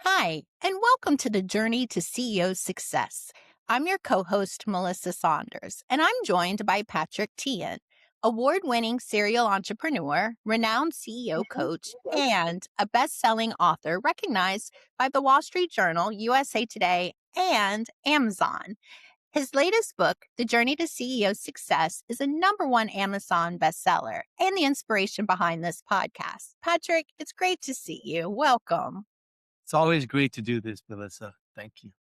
Hi, and welcome to the Journey to CEO Success. I'm your co host, Melissa Saunders, and I'm joined by Patrick Tian, award winning serial entrepreneur, renowned CEO coach, and a best selling author recognized by the Wall Street Journal, USA Today, and Amazon. His latest book, The Journey to CEO Success, is a #1 Amazon bestseller and the inspiration behind this podcast. Patrick, it's great to see you. Welcome. It's always great to do this, Melissa. Thank you.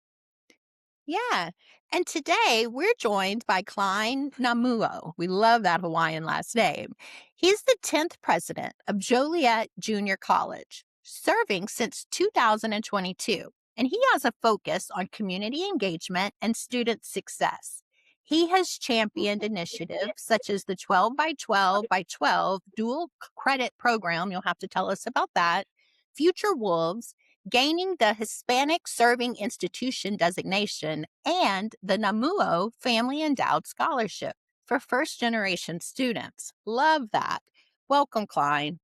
Yeah. And today we're joined by Clyne Namuo. We love that Hawaiian last name. He's the 10th president of Joliet Junior College, serving since 2022. And he has a focus on community engagement and student success. He has championed initiatives such as the 12 by 12 by 12 dual credit program. You'll have to tell us about that. Future Wolves, gaining the Hispanic-Serving Institution designation and the Namuo Family Endowed Scholarship for first-generation students. Love that. Welcome, Clyne.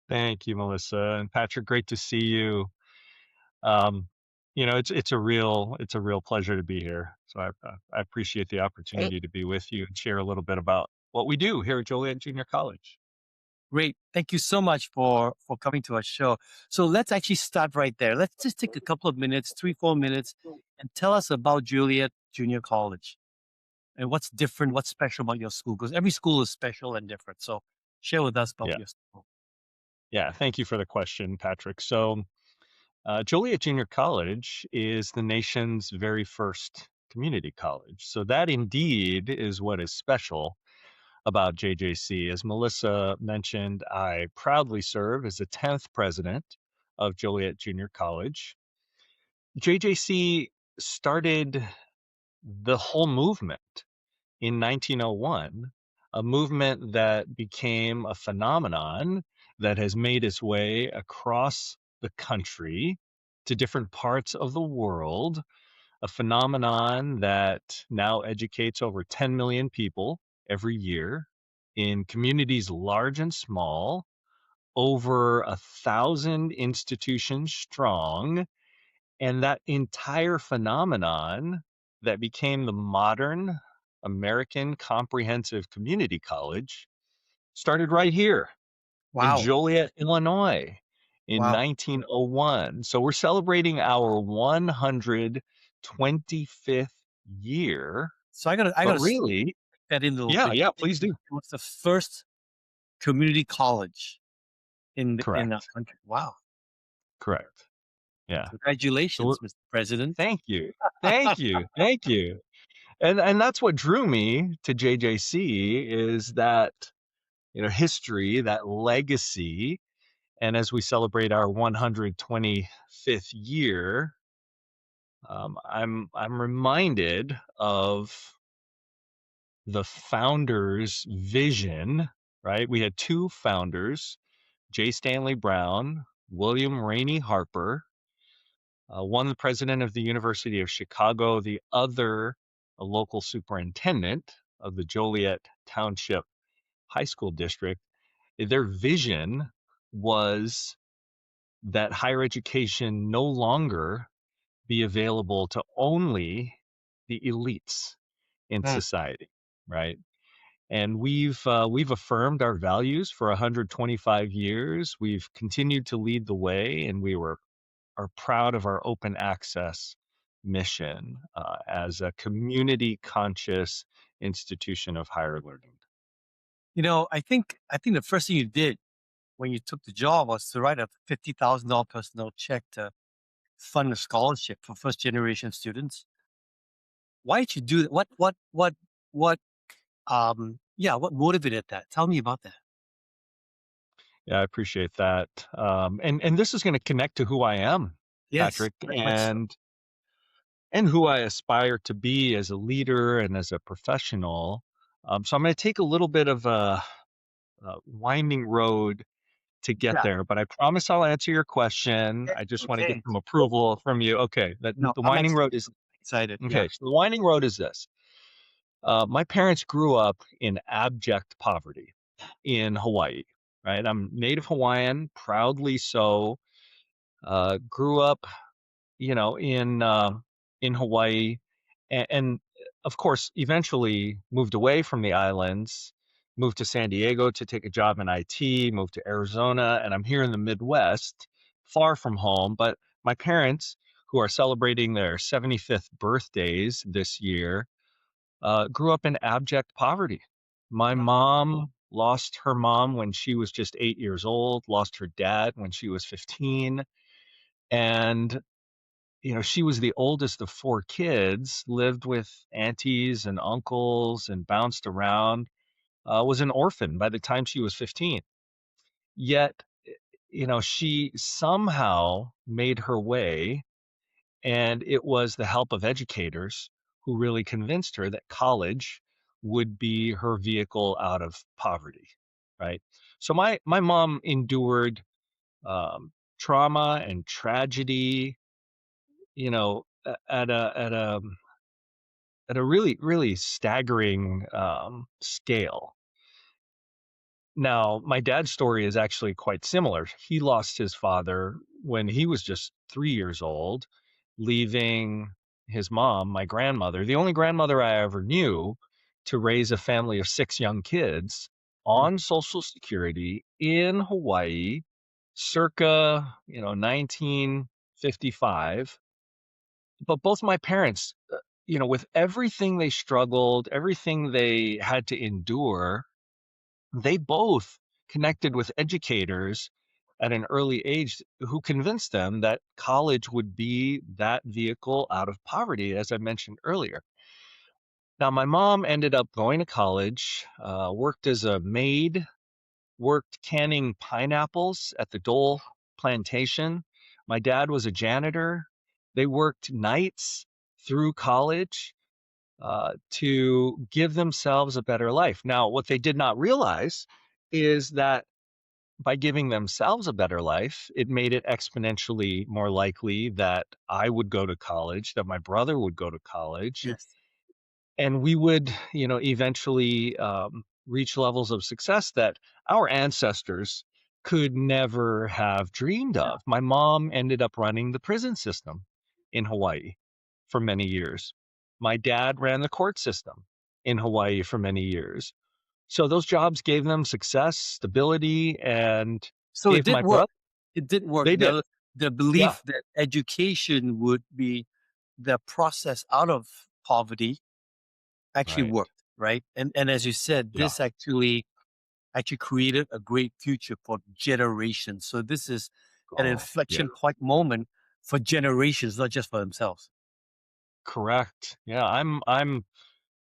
Thank you, Melissa and Patrick. Great to see you. Um, it's a real pleasure to be here. So I appreciate the Great. opportunity to be with you and share a little bit about what we do here at Joliet Junior College. Great. Thank you so much for coming to our show. So let's actually start right there. Let's just take a couple of minutes, 3-4 minutes, and tell us about Juliet Junior College and what's different, what's special about your school, because every school is special and different. So share with us about Yeah, your school. yeah. Thank you for the question, Patrick. Joliet Junior College is the nation's very first community college. So that indeed is what is special about JJC. As Melissa mentioned, I proudly serve as the 10th president of Joliet Junior College. JJC started the whole movement in 1901, a movement that became a phenomenon that has made its way across the country to different parts of the world, a phenomenon that now educates over 10 million people every year in communities large and small, over 1,000 institutions strong, and that entire phenomenon that became the modern American Comprehensive Community College started right here in Wow. Joliet, Illinois in Wow. 1901. So we're celebrating our 125th year, So I gotta but stick really, that in a little yeah, bit. yeah, It please do. was the first community college in our Correct. country. Wow. Correct. Yeah. So Congratulations, Mr. President. thank you. Thank you. Thank you. And that's what drew me to JJC is that history, that legacy. And as we celebrate our 125th year, I'm reminded of the founders' vision. Right, we had two founders, J. Stanley Brown, William Rainey Harper, one the president of the University of Chicago, the other a local superintendent of the Joliet Township High School District. Their vision was that higher education no longer be available to only the elites in Mm. society, right? And we've affirmed our values for 125 years. We've continued to lead the way, and are proud of our open access mission as a community conscious institution of higher learning. I think the first thing you did when you took the job was to write a $50,000 personal check to fund a scholarship for first generation students. Why did you do that? What motivated that? Tell me about that. Yeah, I appreciate that. And this is going to connect to who I am, Yes, Patrick, very much so. and who I aspire to be as a leader and as a professional. So I'm going to take a little bit of a winding road to get Yeah. there, but I promise I'll answer your question. I just want to get Okay. some approval from you. Okay, No, the I'm winding road is excited. Yeah. okay. So the winding road is this. My parents grew up in abject poverty in Hawaii, right? I'm native Hawaiian, proudly so. Grew up, in Hawaii, and of course, eventually moved away from the islands, moved to San Diego to take a job in IT, moved to Arizona, and I'm here in the Midwest, far from home. But my parents, who are celebrating their 75th birthdays this year, grew up in abject poverty. My mom lost her mom when she was just 8 years old, lost her dad when she was 15. And she was the oldest of four kids, lived with aunties and uncles and bounced around, was an orphan by the time she was 15. Yet, she somehow made her way, and it was the help of educators who really convinced her that college would be her vehicle out of poverty, right? So my mom endured trauma and tragedy, at a really, really staggering scale. Now, my dad's story is actually quite similar. He lost his father when he was just 3 years old, leaving his mom, my grandmother, the only grandmother I ever knew, to raise a family of six young kids Mm. on Social Security in Hawaii, circa 1955. But both my parents, with everything they struggled, everything they had to endure, they both connected with educators at an early age who convinced them that college would be that vehicle out of poverty, as I mentioned earlier. Now, my mom ended up going to college, worked as a maid, worked canning pineapples at the Dole plantation. My dad was a janitor. They worked nights through college to give themselves a better life. Now, what they did not realize is that by giving themselves a better life, it made it exponentially more likely that I would go to college, that my brother would go to college, Yes. and we would, eventually reach levels of success that our ancestors could never have dreamed Yeah. of. My mom ended up running the prison system in Hawaii for many years. My dad ran the court system in Hawaii for many years. So those jobs gave them success, stability, and So it gave did my work. brother. It did work. They did. The Yeah. belief that education would be the process out of poverty actually Right. worked, right? And as you said, Yeah. this actually created a great future for generations. So this is an Oh, yeah. inflection point moment for generations, not just for themselves. Correct. Yeah. I'm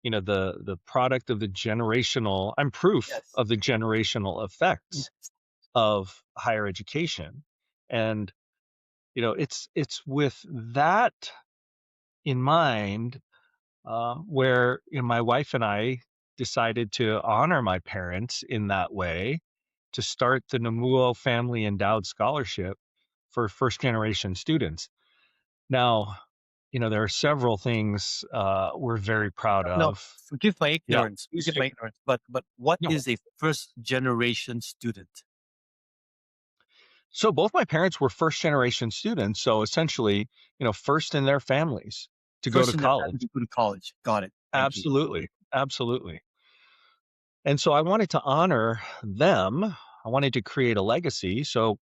the product of the generational, I'm proof Yes. of the generational effects Yes. of higher education. And it's with that in mind, where my wife and I decided to honor my parents in that way, to start the Namuo Family Endowed Scholarship for first generation students. Now, there are several things we're very proud No, of. forgive my Yeah, ignorance. please Forgive take. my ignorance. But what No. is a first generation student? So both my parents were first generation students. So essentially, first in their families to go to First in their college. family to go to college. Got it. Thank you. Absolutely. Absolutely. And so I wanted to honor them. I wanted to create a legacy. So,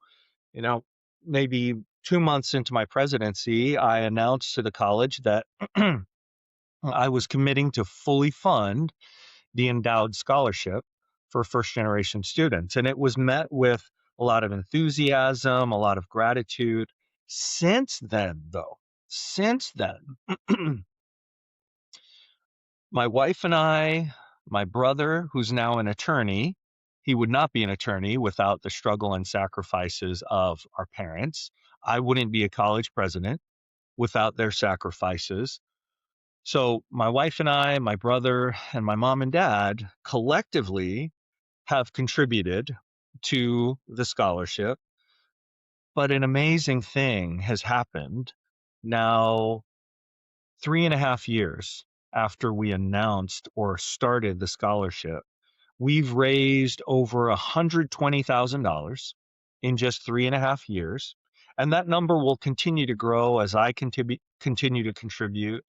you know, maybe 2 months into my presidency, I announced to the college that I was committing to fully fund the endowed scholarship for first generation students. And it was met with a lot of enthusiasm, a lot of gratitude. Since then, though, since then, my wife and I, my brother, who's now an attorney, he would not be an attorney without the struggle and sacrifices of our parents. I wouldn't be a college president without their sacrifices. So, my wife and I, my brother, and my mom and dad collectively have contributed to the scholarship. But an amazing thing has happened now, 3.5 years after we announced or started the scholarship. We've raised over $120,000 in just 3.5 years. And that number will continue to grow as I continue to contribute,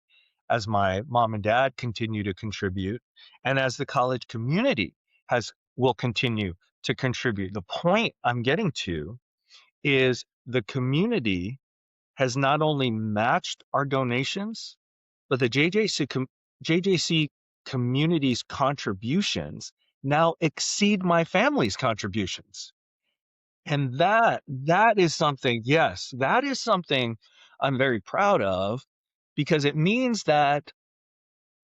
as my mom and dad continue to contribute, and as the college community has will continue to contribute. The point I'm getting to is the community has not only matched our donations, but the JJC community's contributions now exceed my family's contributions. And that is something, yes, that is something I'm very proud of, because it means that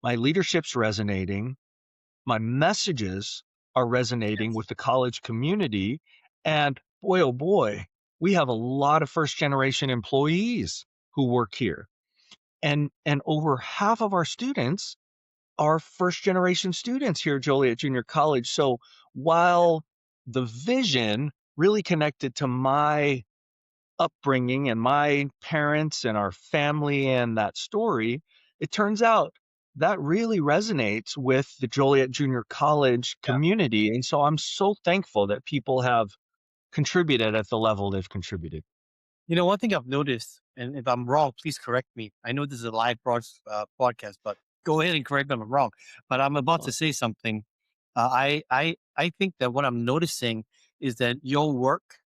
my leadership's resonating, my messages are resonating with the college community, and boy, oh boy, we have a lot of first generation employees who work here. And over half of our students are first generation students here at Joliet Junior College. So while the vision really connected to my upbringing and my parents and our family and that story, it turns out that really resonates with the Joliet Junior College Yeah. community. And so I'm so thankful that people have contributed at the level they've contributed. One thing I've noticed, and if I'm wrong, please correct me. I know this is a live podcast, but go ahead and correct me if I'm wrong. But I'm about to Uh, say something. I think that what I'm noticing is that your work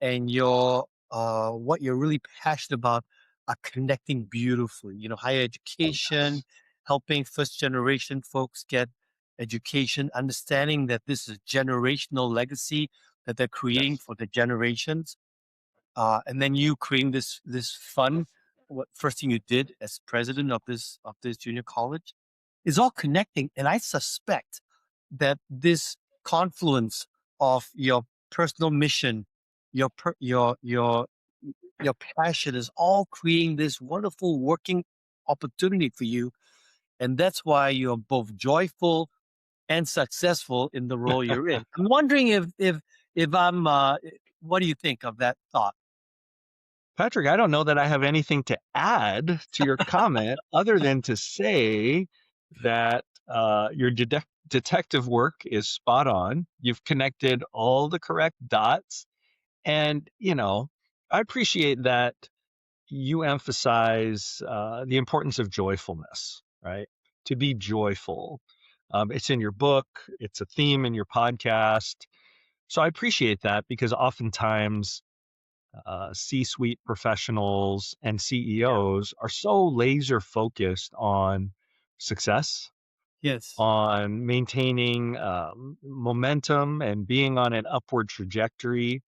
and your what you're really passionate about are connecting beautifully. Higher education, helping first generation folks get education, understanding that this is a generational legacy that they're creating yes. for the generations, and then you creating this fund. What first thing you did as president of this junior college is all connecting, and I suspect that this confluence of your personal mission, your passion is all creating this wonderful working opportunity for you, and that's why you're both joyful and successful in the role you're in. I'm wondering if I'm. What do you think of that thought? Patrick, I don't know that I have anything to add to your comment other than to say that your detective work is spot on. You've connected all the correct dots. And, I appreciate that you emphasize the importance of joyfulness, right? To be joyful. It's in your book, it's a theme in your podcast. So I appreciate that, because oftentimes C-suite professionals and Yeah. CEOs are so laser focused on success, Yes. on maintaining momentum and being on an upward trajectory,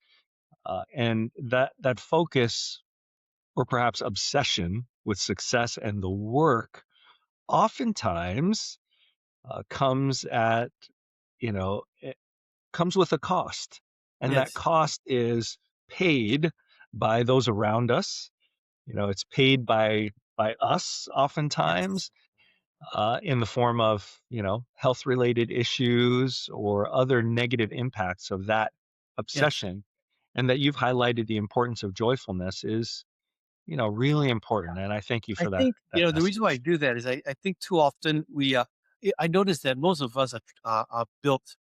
and that focus, or perhaps obsession with success and the work, oftentimes comes at it comes with a cost, and that Yes. cost is paid by those around us. It's paid by us Yes. oftentimes, in the form of, health related issues or other negative impacts of that Yes. obsession. And that you've highlighted the importance of joyfulness is, really important. And I thank you I for that think, that the reason why I message. do that is I think too often I notice that most of us are built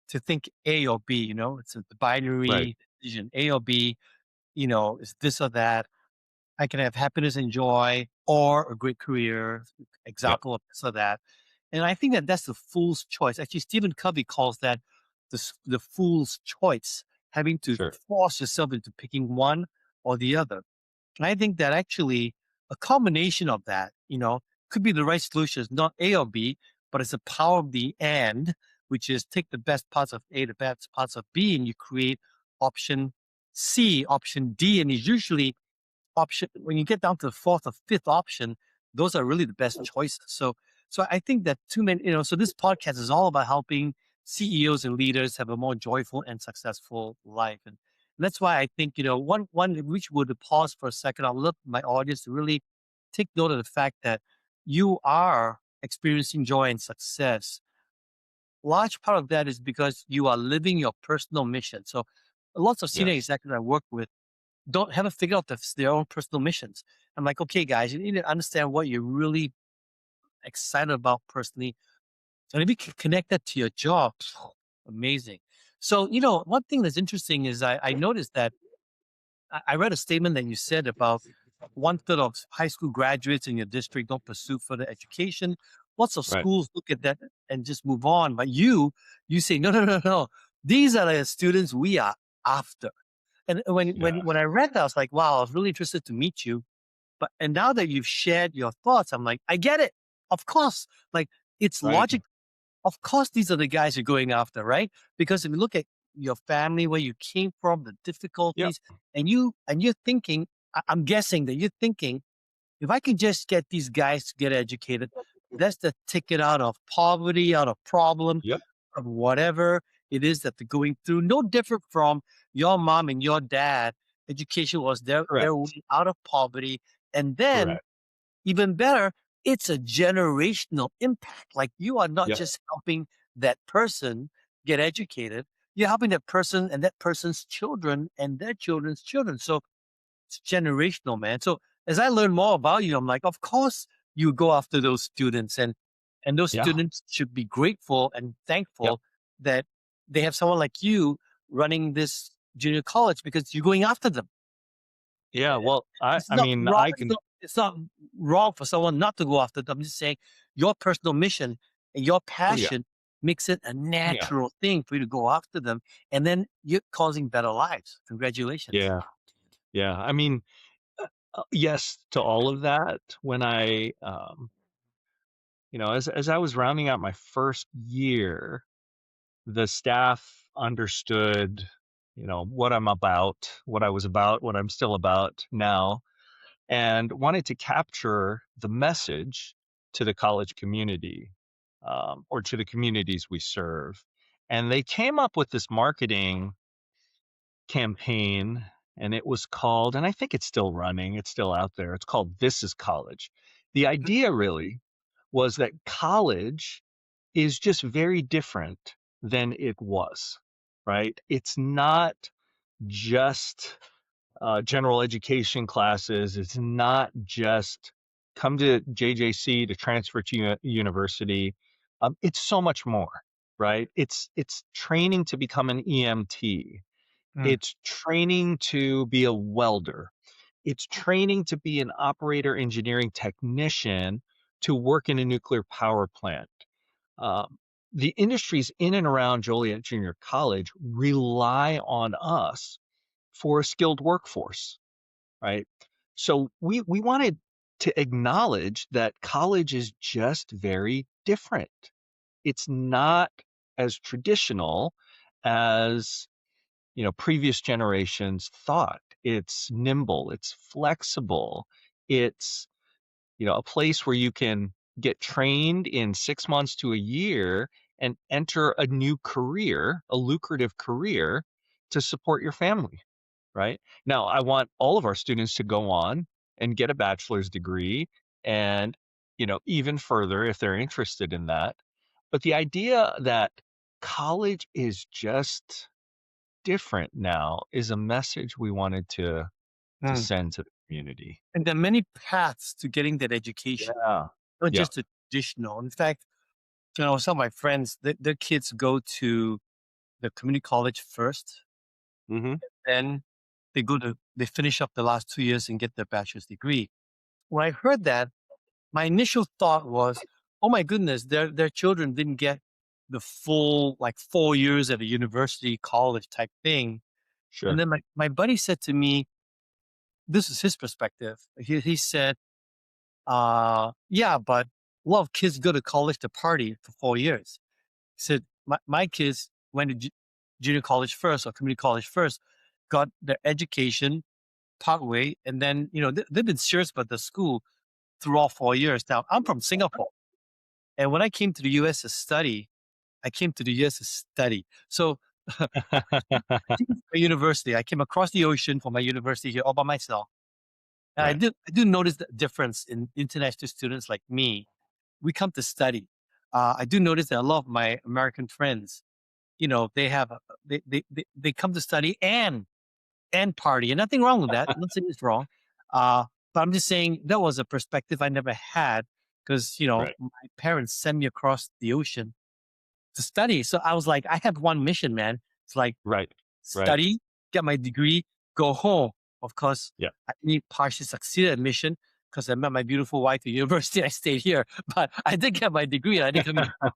to think A or B, it's a Right. binary decision, A or B, it's this or that. I can have happiness and joy or a great career, Yep. example of this or that. And I think that that's the fool's choice. Actually, Stephen Covey calls that the fool's choice, having to Sure. force yourself into picking one or the other. And I think that actually a combination of that, could be the right solution. It's not A or B, but it's the power of the and, which is take the best parts of A, the best parts of B, and you create option C, option D. And it's usually option when you get down to the fourth or fifth option, those are really the best choices. So I think that too many, so this podcast is all about helping CEOs and leaders have a more joyful and successful life. And that's why I think, one which would pause for a second, I'll look my audience to really take note of the fact that you are experiencing joy and success. Large part of that is because you are living your personal mission. So lots of senior Yes. executives I work with haven't figured out their own personal missions. I'm like, okay, guys, you need to understand what you're really excited about personally. And if you can connect that to your job, amazing. So, one thing that's interesting is I noticed that I read a statement that you said about one third of high school graduates in your district don't pursue further education. Lots of Right. schools look at that and just move on. But you say, no, no, no, no. These are the students we are after. And Yeah. when I read that, I was like, wow, I was really interested to meet you. But and now that you've shared your thoughts, I'm like, I get it. Of course. Like it's Right. logic. Of course, these are the guys you're going after, right? Because if you look at your family, where you came from, the Yep. difficulties, and you're thinking, I'm guessing that you're thinking, if I can just get these guys to get educated, that's the ticket out of poverty, out of problem, Yep. of whatever it is that they're going through. No different from your mom and your dad. Education was their Correct. way out of poverty, and then Correct. even better, it's a generational impact. Like you are not Yep. just helping that person get educated, you're helping that person and that person's children and their children's children. So it's generational, man. So as I learn more about you, I'm like, of course you go after those students, and those Yeah. students should be grateful and Yep. thankful that they have someone like you running this junior college because you're going after them. Yeah. Well, I It's I not mean, wrong. I can. It's not wrong for someone not to go after them. I'm just saying your personal mission and your Oh yeah. passion makes it a Oh yeah. natural thing for you to go after them, and then you're causing better lives. Congratulations. Yeah. Yeah. I mean, yes to all of that. When I, as I was rounding out my first year, the staff understood, what I'm about, what I was about, what I'm still about now, and wanted to capture the message to the college community, or to the communities we serve. And they came up with this marketing campaign, and it was called, and I think it's still running, it's still out there. It's called This is College. The idea really was that college is just very different than it was, right? It's not just general education classes. It's not just come to JJC to transfer to university. It's so much more, right? It's training to become an EMT. Mm, It's training to be a welder. It's training to be an operator engineering technician to work in a nuclear power plant. Um, the industries in and around Joliet Junior College rely on us for a skilled workforce, right? So we wanted to acknowledge that college is just very different. It's not as traditional as previous generations thought. It's nimble, it's flexible, it's a place where you can get trained in 6 months to a year and enter a new career, a lucrative career to support your family, right? Now, I want all of our students to go on and get a bachelor's degree and, even further if they're interested in that. But the idea that college is just different now is a message we wanted to mm. send to the community. And there are many paths to getting that education, Yeah. not Yeah. just the traditional. In fact, some of my friends, their kids go to the community college first, Mhm. then they finish up the last 2 years and get their bachelor's degree. When I heard that, my initial thought was, "Oh my goodness, their children didn't get the full, like, 4 years at a university, college type thing." And Sure. then my buddy said to me, this is his perspective. He said, yeah, but a lot of kids go to college to party for 4 years." He said, "My kids went to junior college first or community college first, got their education partway, and then, they've been serious about the school through all 4 years." Now, I'm from Singapore, and when I came to the US to study, I came to the US to study. So, I did a university. I came across the ocean for my university here all by myself. And Right. I do notice the difference in international students like me. We come to study. I do notice that a lot of my American friends, they have they come to study and party, and nothing wrong with that. Nothing is wrong. Uh, but I'm just saying that was a perspective I never had because Right. my parents sent me across the ocean to study. So I was like, I have one mission, man. It's like Right. Right. study, get my degree, go home. Of course, Yeah. I only partially succeeded at mission because I met my beautiful wife at university. I stayed here, but I did get my degree and I didn't come here.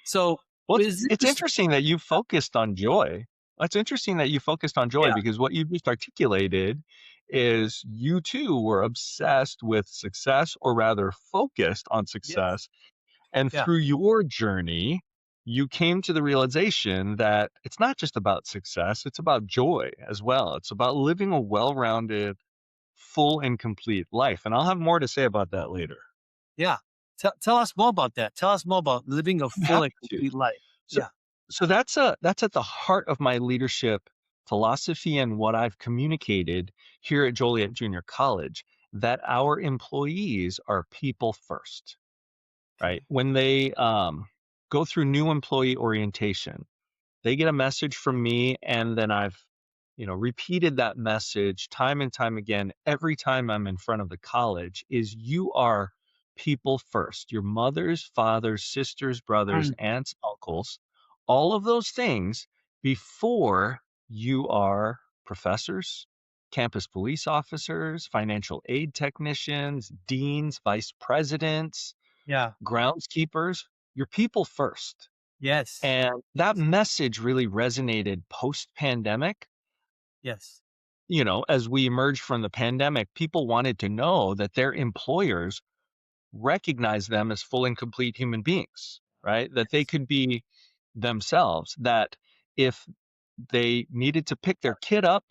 So Well, it's it's interesting. interesting that you focused on joy. It's interesting that you focused on joy Yeah. because what you just articulated is you too were obsessed with success, or rather focused on Yes. success. And Yeah. through your journey, you came to the realization that it's not just about success, it's about joy as well. It's about living a well rounded, full, and complete life. And I'll have more to say about that later. Yeah. Tell us more about that. Tell us more about living a I'm full and happy to. complete life. So Yeah. so that's at the heart of my leadership philosophy and what I've communicated here at Joliet Junior College, that our employees are people first, right? Okay. When they go through new employee orientation, they get a message from me, and then I've, repeated that message time and time again every time I'm in front of the college is you are people first. Your mothers, fathers, sisters, brothers, Mm. aunts, uncles, all of those things before you are professors, campus police officers, financial aid technicians, deans, vice presidents, Yeah. groundskeepers. You're people first. Yes. And that message really resonated post-pandemic. Yes. As we emerged from the pandemic, people wanted to know that their employers recognize them as full and complete human beings, right? That they Yes. could be themselves, that if they needed to pick their kid up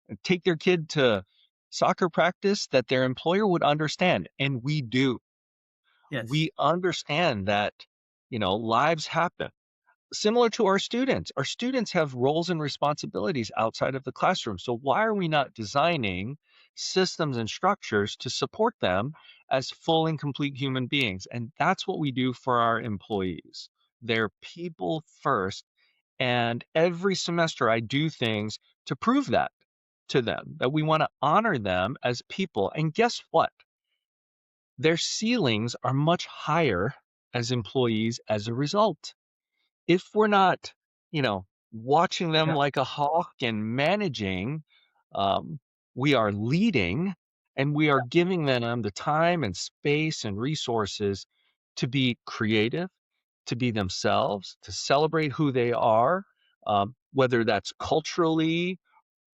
and take their kid to soccer practice, that their employer would understand. And we do. Yes. We understand that, lives happen. Similar to our students. Our students have roles and responsibilities outside of the classroom. So why are we not designing systems and structures to support them as full and complete human beings? And that's what we do for our employees. They're people first. And every semester I do things to prove that to them, that we want to honor them as people. And guess what? Their ceilings are much higher as employees as a result. If we're not, watching them Yeah. like a hawk and managing, um, we are leading, and we are giving them the time and space and resources to be creative, to be themselves, to celebrate who they are, whether that's culturally,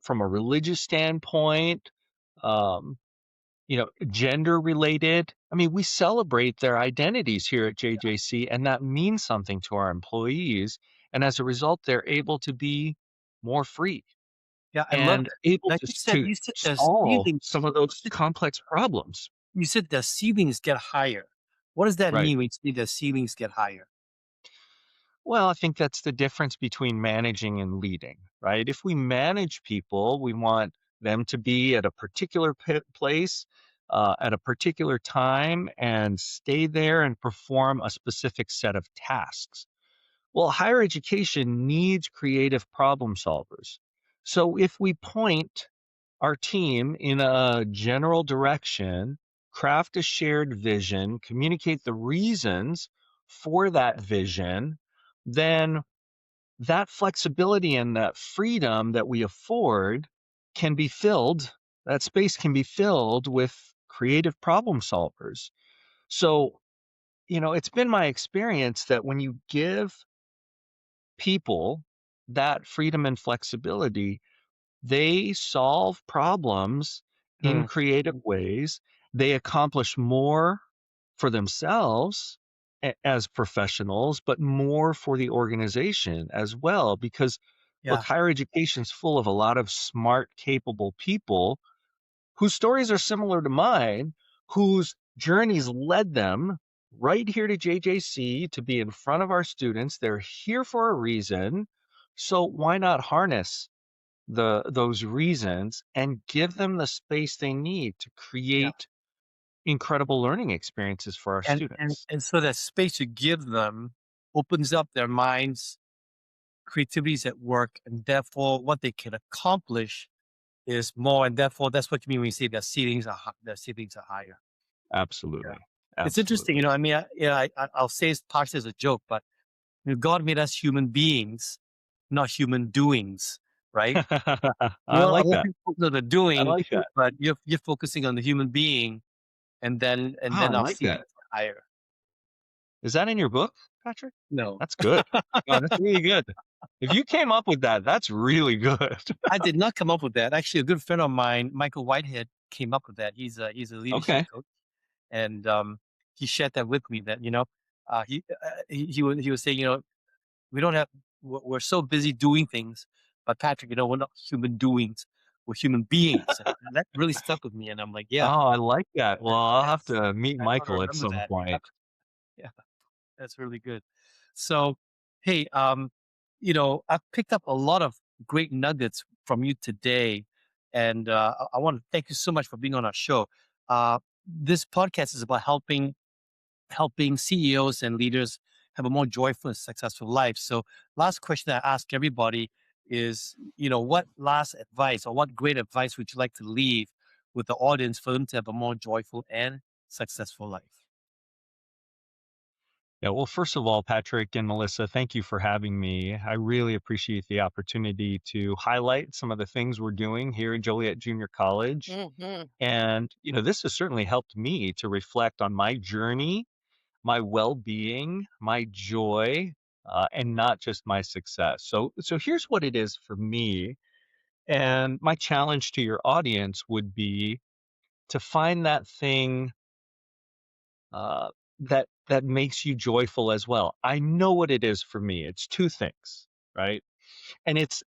from a religious standpoint, um, gender related. I mean, we celebrate their identities here at JJC, and that means something to our employees. And as a result, they're able to be more free Yeah. I love and that. able Like to, you said, to you said the solve some ceilings. of those complex problems. You said the ceilings get higher. What does that Right. mean when you say the ceilings get higher? Well, I think that's the difference between managing and leading, right? If we manage people, we want them to be at a particular place at a particular time and stay there and perform a specific set of tasks. Well, higher education needs creative problem solvers. So if we point our team in a general direction, craft a shared vision, communicate the reasons for that vision, then that flexibility and that freedom that we afford can be filled, that space can be filled with creative problem solvers. So, it's been my experience that when you give people that freedom and flexibility, they solve problems in Mm. creative ways. They accomplish more for themselves as professionals, but more for the organization as well. Because look, Yeah. higher education is full of a lot of smart, capable people whose stories are similar to mine, whose journeys led them right here to JJC to be in front of our students. They're here for a reason. So why not harness those reasons and give them the space they need to Yeah. create incredible learning experiences for our And students? so that space you give them opens up their minds, creativities at work, and therefore what they can accomplish is more. And therefore, that's what you mean when you say the ceilings are the ceilings are higher. Yeah. Absolutely. It's interesting, Absolutely. I mean, I'll say it's partially as a joke, but God made us human beings, not human doings. right? I A like lot of that. people focus on the I doing, like that. but you're focusing on the human being, and Oh, I then our like that. ceilings are higher. Is that in your book, Patrick? No, That's good. No, that's really good. If you came up with that, that's really good. I did not come up with that. Actually, a good friend of mine, Michael Whitehead, came up with that. He's a leadership Okay. coach, and he shared that with me. That he was saying, we don't have we're so busy doing things, but Patrick, we're not human doings. We're human beings, and that really stuck with me. And I'm like, Oh, yeah, I like that. Well, I'll have yes, to meet I gotta Michael at remember some that. Yeah, point. yeah, that's really good. So, hey, I've picked up a lot of great nuggets from you today, and I want to thank you so much for being on our show. This podcast is about helping CEOs and leaders have a more joyful and successful life. So, last question I ask everybody is, what last advice or what great advice would you like to leave with the audience for them to have a more joyful and successful life? Yeah, well, first of all, Patrick and Melissa, thank you for having me. I really appreciate the opportunity to highlight some of the things we're doing here at Joliet Junior College. Hmm. And, this has certainly helped me to reflect on my journey, my well-being, my joy, and not just my success. So here's what it is for me. And my challenge to your audience would be to find that thing uh, that makes you joyful as well. I know what it is for me. It's two things, right? And it's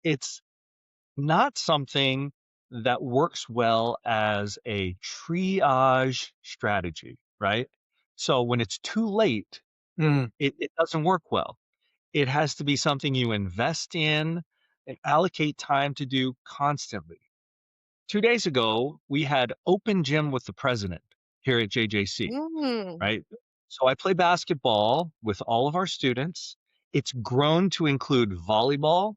not something that works well as a triage strategy, right? So when it's too late, Mm, it doesn't work well. It has to be something you invest in and allocate time to do constantly. 2 days ago, we had open gym with the president here at JJC, Mm. right? So I play basketball with all of our students. It's grown to include volleyball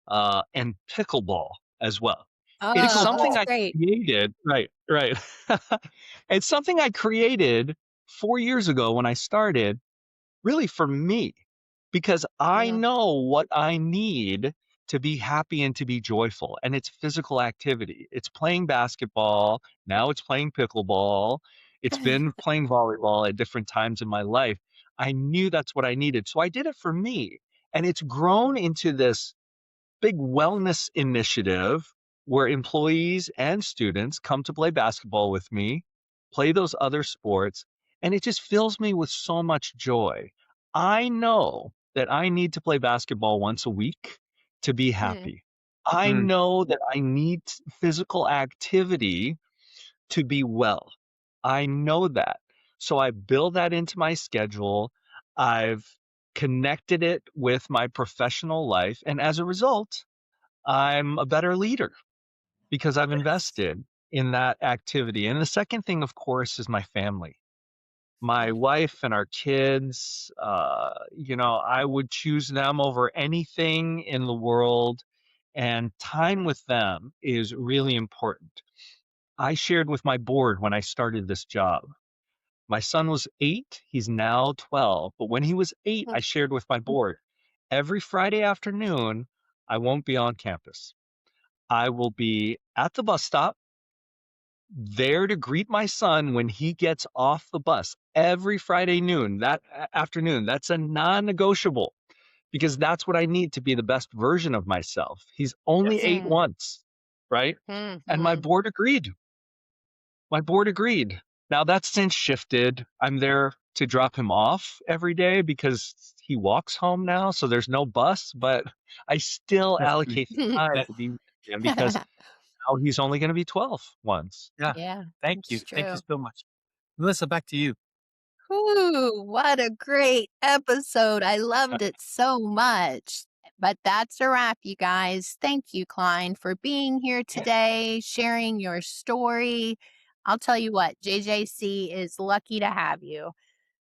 and pickleball as well. It's Oh, something that's pickleball. I great. created, right, right. It's something I created 4 years ago when I started, really for me, because I Yeah. know what I need to be happy and to be joyful. And it's physical activity. It's playing basketball. Now it's playing pickleball. It's been playing volleyball at different times in my life. I knew that's what I needed. So I did it for me. And it's grown into this big wellness initiative where employees and students come to play basketball with me, play those other sports, and it just fills me with so much joy. I know that I need to play basketball once a week to be Mm. happy. I Mm, know that I need physical activity to be well. I know that. So I build that into my schedule. I've connected it with my professional life. And as a result, I'm a better leader because I've yes. invested in that activity. And the second thing, of course, is my family, my Mm. wife and our kids. I would choose them over anything in the world. And time with them is really important. I shared with my board when I started this job. My son was 8, he's now 12. But when he was 8, Mm. I shared with my board every Friday afternoon, I won't be on campus. I will be at the bus stop, there to greet my son when he gets off the bus every Friday noon, afternoon. That's a non-negotiable because that's what I need to be the best version of myself. He's only Yes. 8 Mm. once, right? And my Mhm. board agreed. My board agreed. Now that's since shifted. I'm there to drop him off every day because he walks home now, so there's no bus, but I still That's great. allocate the time That, to be with him because now he's only going to be 12 once. yeah. Yeah, Thank you. it's Thank you true. so much. Melissa, back to you. Ooh, what a great episode. I loved it so much. But that's a wrap, you guys. Thank you, Klein, for being here today, sharing your story. I'll tell you what, JJC is lucky to have you.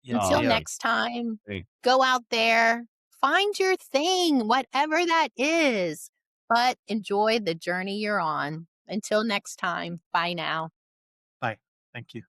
Yes, Until Oh, they are. next time, thank go out there, find your thing, whatever that is, but enjoy the journey you're on. Until next time, bye now. Bye. Thank you.